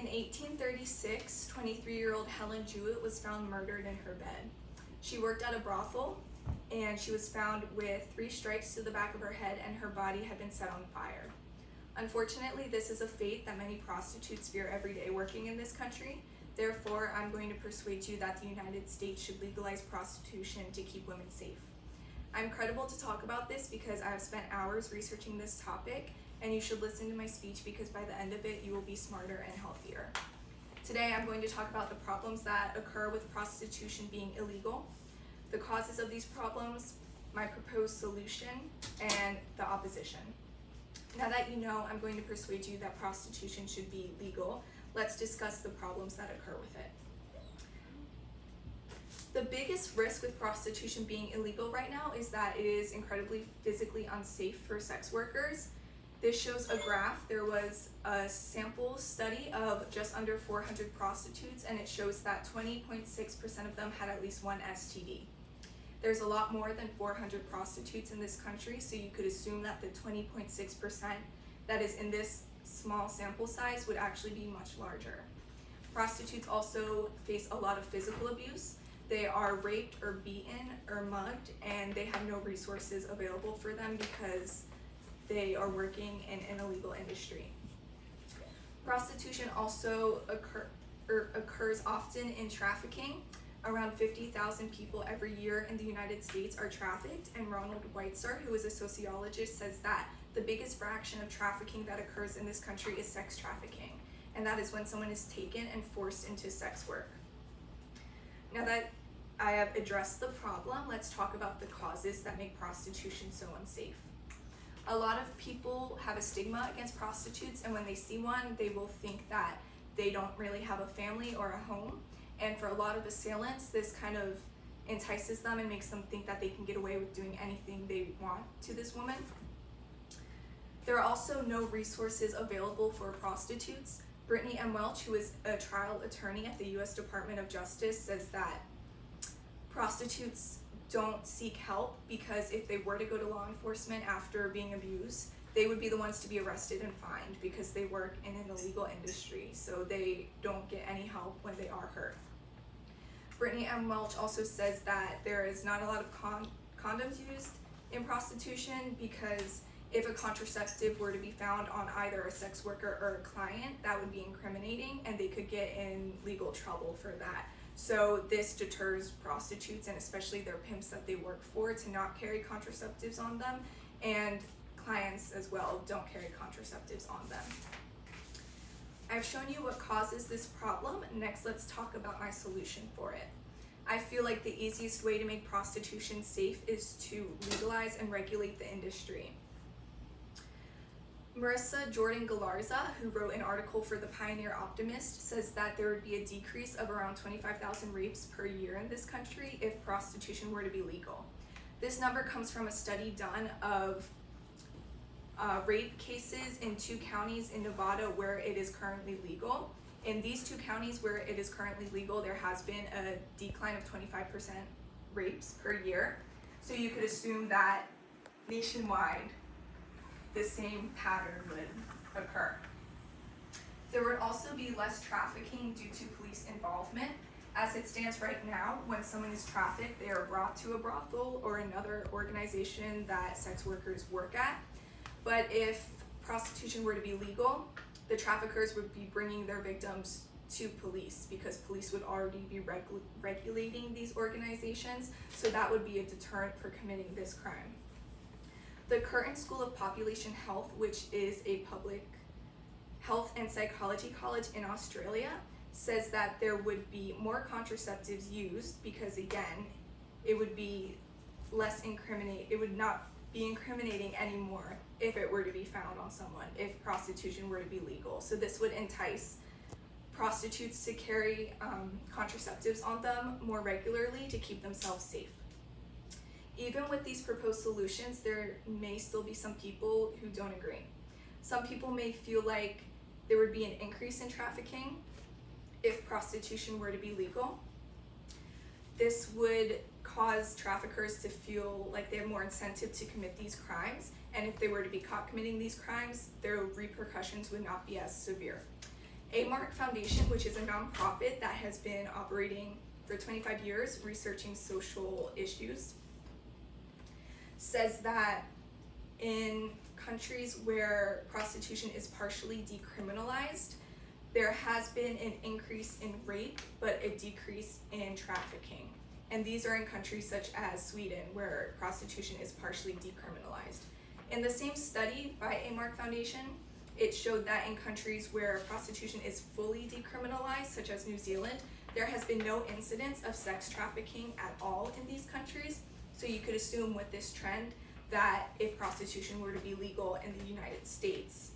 1836, 23-year-old Helen Jewett was found murdered in her bed. She worked at a brothel, and she was found with 3 strikes to the back of her head, and her body had been set on fire. Unfortunately, this is a fate that many prostitutes fear every day working in this country. Therefore, I'm going to persuade you that the United States should legalize prostitution to keep women safe. I'm credible to talk about this because I have spent hours researching this topic, and you should listen to my speech because by the end of it, you will be smarter and healthier. Today, I'm going to talk about the problems that occur with prostitution being illegal, the causes of these problems, my proposed solution, and the opposition. Now that you know I'm going to persuade you that prostitution should be legal, let's discuss the problems that occur with it. The biggest risk with prostitution being illegal right now is that it is incredibly physically unsafe for sex workers. This shows a graph. There was a sample study of just under 400 prostitutes, and it shows that 20.6% of them had at least one STD. There's a lot more than 400 prostitutes in this country, so you could assume that the 20.6% that is in this small sample size would actually be much larger. Prostitutes also face a lot of physical abuse. They are raped or beaten or mugged, and they have no resources available for them because they are working in an illegal industry. Prostitution also occurs often in trafficking. Around 50,000 people every year in the United States are trafficked, and Ronald Whitestar, who is a sociologist, says that the biggest fraction of trafficking that occurs in this country is sex trafficking, and that is when someone is taken and forced into sex work. Now that I have addressed the problem, let's talk about the causes that make prostitution so unsafe. A lot of people have a stigma against prostitutes, and when they see one, they will think that they don't really have a family or a home. And for a lot of assailants, this kind of entices them and makes them think that they can get away with doing anything they want to this woman. There are also no resources available for prostitutes. Brittany M. Welch, who is a trial attorney at the U.S. Department of Justice, says that prostitutes don't seek help because if they were to go to law enforcement after being abused, they would be the ones to be arrested and fined because they work in an illegal industry, so they don't get any help when they are hurt. Brittany M. Welch also says that there is not a lot of condoms used in prostitution because if a contraceptive were to be found on either a sex worker or a client, that would be incriminating and they could get in legal trouble for that. So this deters prostitutes and especially their pimps that they work for to not carry contraceptives on them, and clients as well don't carry contraceptives on them. I've shown you what causes this problem. Next, let's talk about my solution for it. I feel like the easiest way to make prostitution safe is to legalize and regulate the industry. Marissa Jordan Galarza, who wrote an article for the Pioneer Optimist, says that there would be a decrease of around 25,000 rapes per year in this country if prostitution were to be legal. This number comes from a study done of rape cases in 2 counties in Nevada where it is currently legal. In these 2 counties where it is currently legal, there has been a decline of 25% rapes per year. So you could assume that nationwide, the same pattern would occur. There would also be less trafficking due to police involvement. As it stands right now, when someone is trafficked, they are brought to a brothel or another organization that sex workers work at. But if prostitution were to be legal, the traffickers would be bringing their victims to police because police would already be regulating these organizations, so that would be a deterrent for committing this crime. The Curtin School of Population Health, which is a public health and psychology college in Australia, says that there would be more contraceptives used because, again, it would be less it would not be incriminating anymore if it were to be found on someone, if prostitution were to be legal. So this would entice prostitutes to carry contraceptives on them more regularly to keep themselves safe. Even with these proposed solutions, there may still be some people who don't agree. Some people may feel like there would be an increase in trafficking if prostitution were to be legal. This would cause traffickers to feel like they have more incentive to commit these crimes, and if they were to be caught committing these crimes, their repercussions would not be as severe. AMARC Foundation, which is a nonprofit that has been operating for 25 years researching social issues, says that in countries where prostitution is partially decriminalized, there has been an increase in rape, but a decrease in trafficking. And these are in countries such as Sweden, where prostitution is partially decriminalized. In the same study by AMARC Foundation, it showed that in countries where prostitution is fully decriminalized, such as New Zealand, there has been no incidence of sex trafficking at all in these countries. So you could assume with this trend that if prostitution were to be legal in the United States,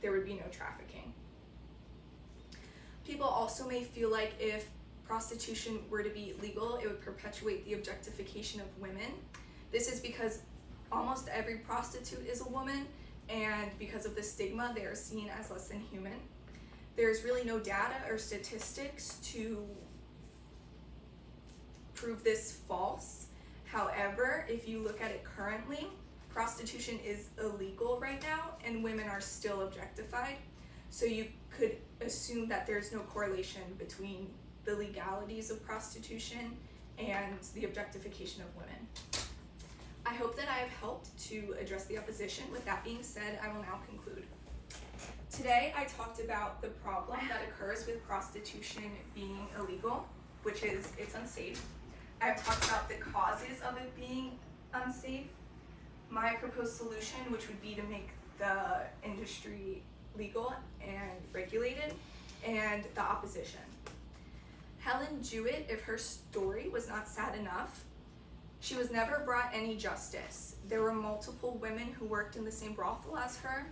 there would be no trafficking. People also may feel like if prostitution were to be legal, it would perpetuate the objectification of women. This is because almost every prostitute is a woman, and because of the stigma, they are seen as less than human. There's really no data or statistics to prove this false. However, if you look at it currently, prostitution is illegal right now and women are still objectified. So you could assume that there's no correlation between the legalities of prostitution and the objectification of women. I hope that I have helped to address the opposition. With that being said, I will now conclude. Today I talked about the problem that occurs with prostitution being illegal, which is it's unsafe. I've talked about the causes of it being unsafe, my proposed solution, which would be to make the industry legal and regulated, and the opposition. Helen Jewett, if her story was not sad enough, she was never brought any justice. There were multiple women who worked in the same brothel as her,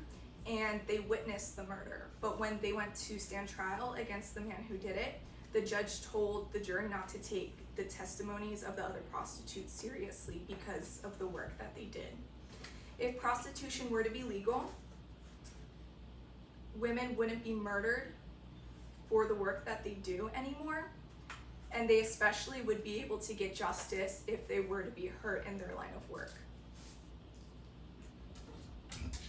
and they witnessed the murder. But when they went to stand trial against the man who did it, the judge told the jury not to take the testimonies of the other prostitutes seriously because of the work that they did. If prostitution were to be legal, women wouldn't be murdered for the work that they do anymore, and they especially would be able to get justice if they were to be hurt in their line of work.